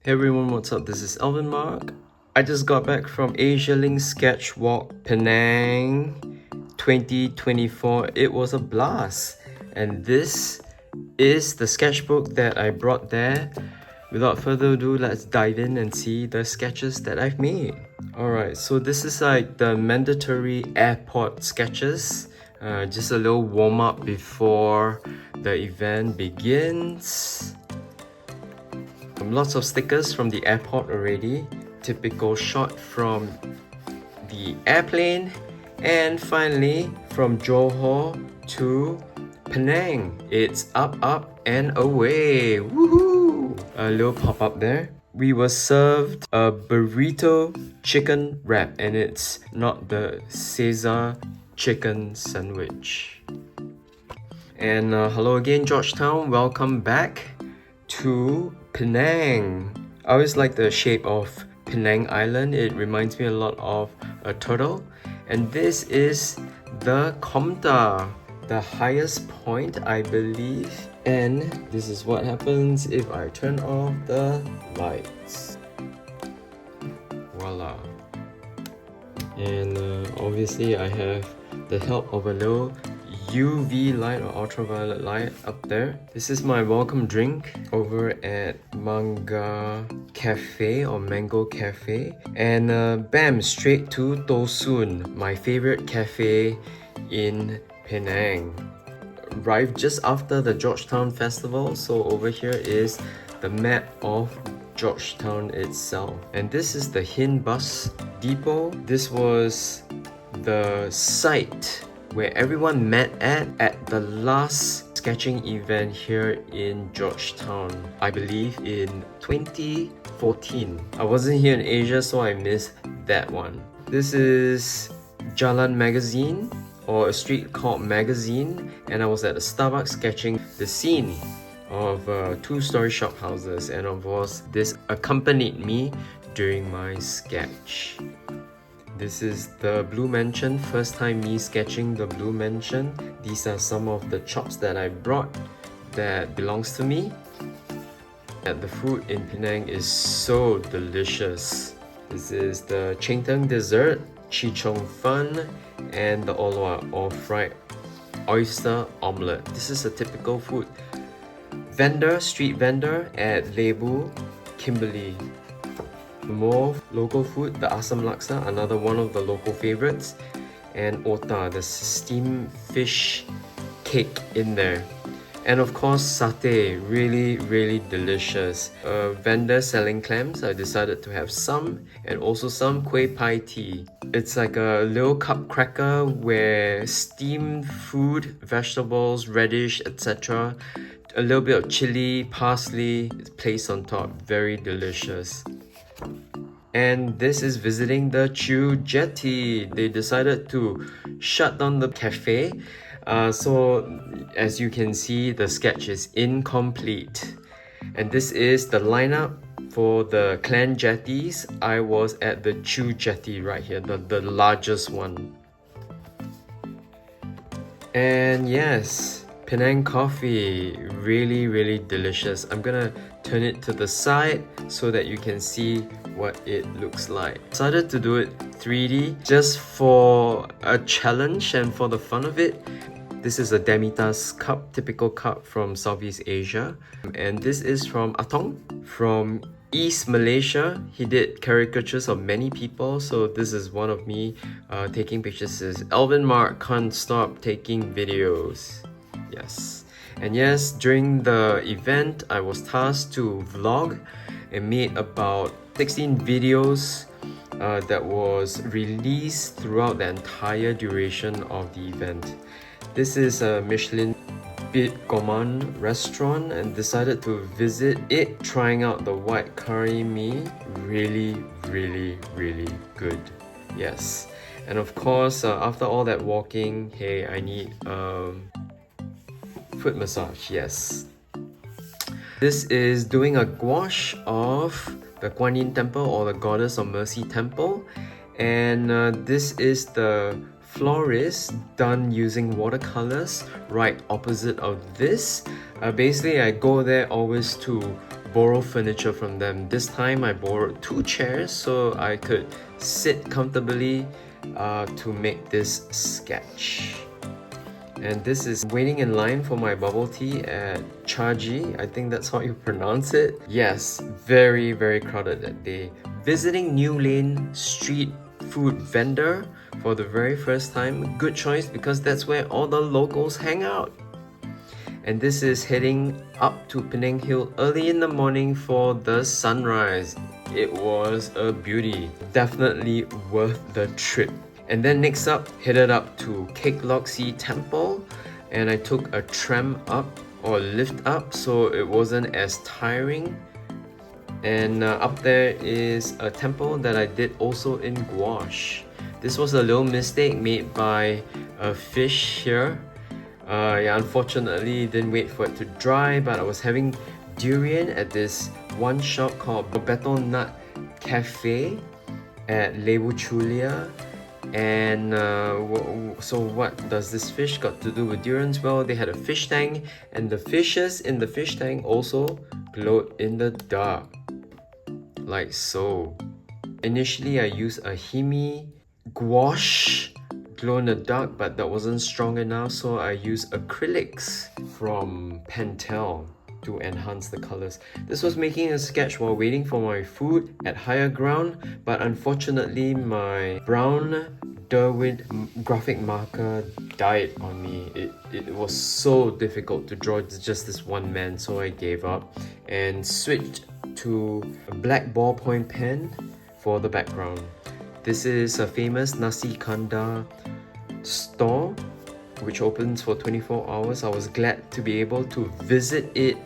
Hey everyone, what's up? This is Alvin Mark. I just got back from Asialink Sketchwalk Penang 2024. It was a blast. And this is the sketchbook that I brought there. Without further ado, let's dive in and see the sketches that I've made. Alright, so this is like the mandatory airport sketches. Just a little warm-up before the event begins. Lots of stickers from the airport already. Typical shot from the airplane. And finally, from Johor to Penang. It's up, up, and away. Woohoo! A little pop-up there. We were served a burrito chicken wrap, and it's not the Caesar chicken sandwich. And hello again, Georgetown. Welcome back to Penang. I always like the shape of Penang Island. It reminds me a lot of a turtle. And this is the Komta, the highest point, I believe. And this is what happens if I turn off the lights. Voila. And obviously I have the help of a little UV light or ultraviolet light up there. This is my welcome drink over at Manga Cafe or Mango Cafe. And bam, straight to Tosun, my favorite cafe in Penang. Arrived just after the Georgetown Festival, so over here is the map of Georgetown itself. And this is the Hin Bus Depot. This was the site where everyone met at the last sketching event here in Georgetown, I believe in 2014. I wasn't here in Asia, so I missed that one. This is Jalan Magazine, or a street called Magazine, and I was at a Starbucks sketching the scene of two-story shop houses, and of course this accompanied me during my sketch. This is the Blue Mansion, first time me sketching the Blue Mansion. These are some of the chops that I brought that belongs to me. And the food in Penang is so delicious. This is the Cheng Teng dessert, Chi Chong Fun, and the Olwa or fried oyster omelette. This is a typical food vendor, street vendor at Lebu, Kimberley. More local food, the Asam Laksa, another one of the local favorites, and Ota, the steamed fish cake in there. And of course, satay, really delicious. Vendor selling clams, I decided to have some, and also some kueh pie tea. It's like a little cup cracker where steamed food, vegetables, radish, etc., a little bit of chili, parsley is placed on top. Very delicious. And this is visiting the Chew Jetties. They decided to shut down the cafe. So as you can see, the sketch is incomplete. And this is the lineup for the Clan Jetties. I was at the Chew Jetty right here, the largest one. And yes, Penang Coffee, really delicious. I'm gonna turn it to the side so that you can see what it looks like. Decided to do it 3D just for a challenge and for the fun of it. This is a Demitas cup, typical cup from Southeast Asia. And this is from Atong from East Malaysia. He did caricatures of many people, so this is one of me taking pictures. This is Alvin Mark can't stop taking videos. Yes. And yes, during the event, I was tasked to vlog and made about 16 videos that was released throughout the entire duration of the event. This is a Michelin B Gan Restaurant and decided to visit it, trying out the white curry mee. Really good. Yes. And of course, after all that walking, hey, I need foot massage, yes. This is doing a gouache of the Guan Yin Temple or the Goddess of Mercy Temple. And this is the florist done using watercolours right opposite of this. Basically, I go there always to borrow furniture from them. This time I borrowed 2 chairs so I could sit comfortably to make this sketch. And this is waiting in line for my bubble tea at Chaji. I think that's how you pronounce it. Yes, very, very crowded that day. Visiting New Lane street food vendor for the very first time. Good choice because that's where all the locals hang out. And this is heading up to Penang Hill early in the morning for the sunrise. It was a beauty. Definitely worth the trip. And then next up, headed up to Kek Lok Si Temple, and I took a tram up or lift up so it wasn't as tiring. And up there is a temple that I did also in gouache. This was a little mistake made by a fish here. Unfortunately didn't wait for it to dry, but I was having durian at this one shop called Betel Nut Cafe at Lebu Chulia. And so what does this fish got to do with durians? Well, they had a fish tank, and the fishes in the fish tank also glowed in the dark, like so. Initially I used a Himi gouache glow in the dark, but that wasn't strong enough, so I used acrylics from Pentel to enhance the colors. This was making a sketch while waiting for my food at higher ground, but unfortunately my brown Derwent graphic marker died on me. It was so difficult to draw just this one man, so I gave up and switched to a black ballpoint pen for the background. This is a famous Nasi Kanda store which opens for 24 hours. I was glad to be able to visit it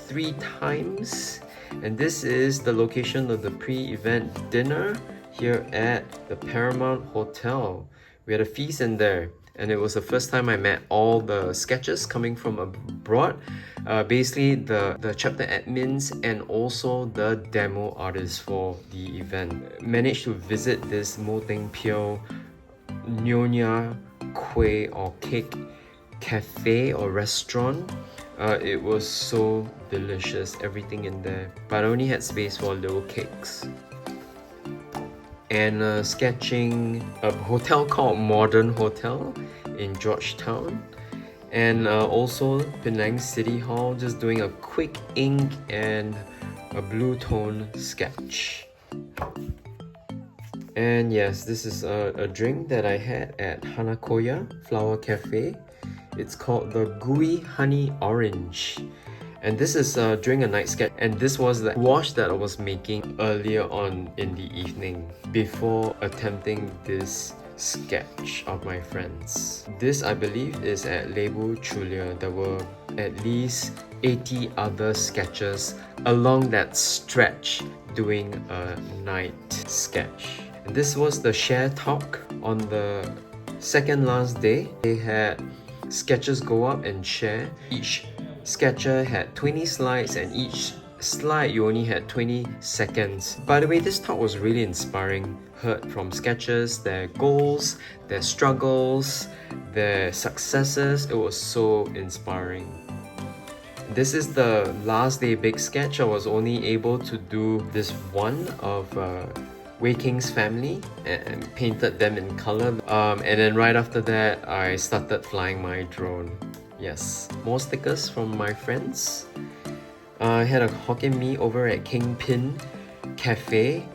3 times. And this is the location of the pre-event dinner here at the Paramount Hotel. We had a feast in there, and it was the first time I met all the sketchers coming from abroad. Basically the chapter admins and also the demo artists for the event. Managed to visit this Moteng Pio Nyonya Kueh or Cake Cafe or restaurant. It was so delicious, everything in there, but I only had space for little cakes. And sketching a hotel called Modern Hotel in Georgetown, and also Penang City Hall, just doing a quick ink and a blue tone sketch. And yes, this is a drink that I had at Hanakoa Flower Cafe. It's called the Gooey Honey Orange. And this is during a night sketch, and this was the wash that I was making earlier on in the evening before attempting this sketch of my friends. This, I believe, is at Lebu Chulia. There were at least 80 other sketches along that stretch doing a night sketch. And this was the share talk on the second last day. They had sketches go up and share. Each sketcher had 20 slides, and each slide you only had 20 seconds. By the way, this talk was really inspiring. Heard from sketchers, their goals, their struggles, their successes. It was so inspiring. This is the last day big sketch. I was only able to do this one of Wei King's family and painted them in color. And then right after that, I started flying my drone. Yes, more stickers from my friends. I had a Hokkien Mee over at Kingpin Cafe.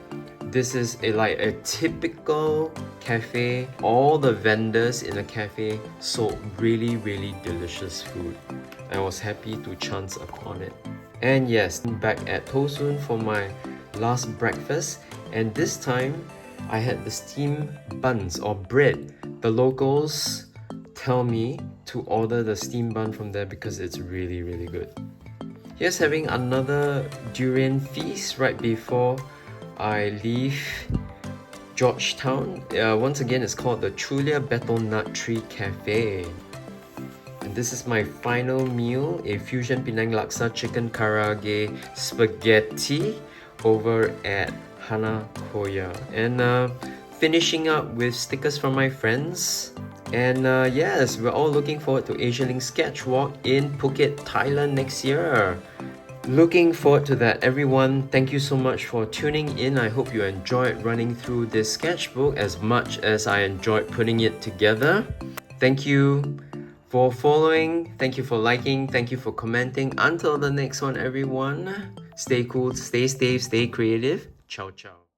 This is like a typical cafe. All the vendors in the cafe sold really, really delicious food. I was happy to chance upon it. And yes, back at Tosun for my last breakfast, and this time I had the steamed buns or bread. The locals tell me to order the steamed bun from there because it's really, really good. Here's having another durian feast right before I leave Georgetown. Once again, it's called the Chulia Betel Nut Tree Cafe. And this is my final meal, a fusion Penang Laksa chicken karaage spaghetti over at Hanakoa. And finishing up with stickers from my friends. And yes, we're all looking forward to Asialink Sketchwalk in Phuket, Thailand next year. Looking forward to that, everyone. Thank you so much for tuning in. I hope you enjoyed running through this sketchbook as much as I enjoyed putting it together. Thank you for following, thank you for liking, thank you for commenting. Until the next one, everyone, stay cool, stay safe, stay creative. Ciao, ciao.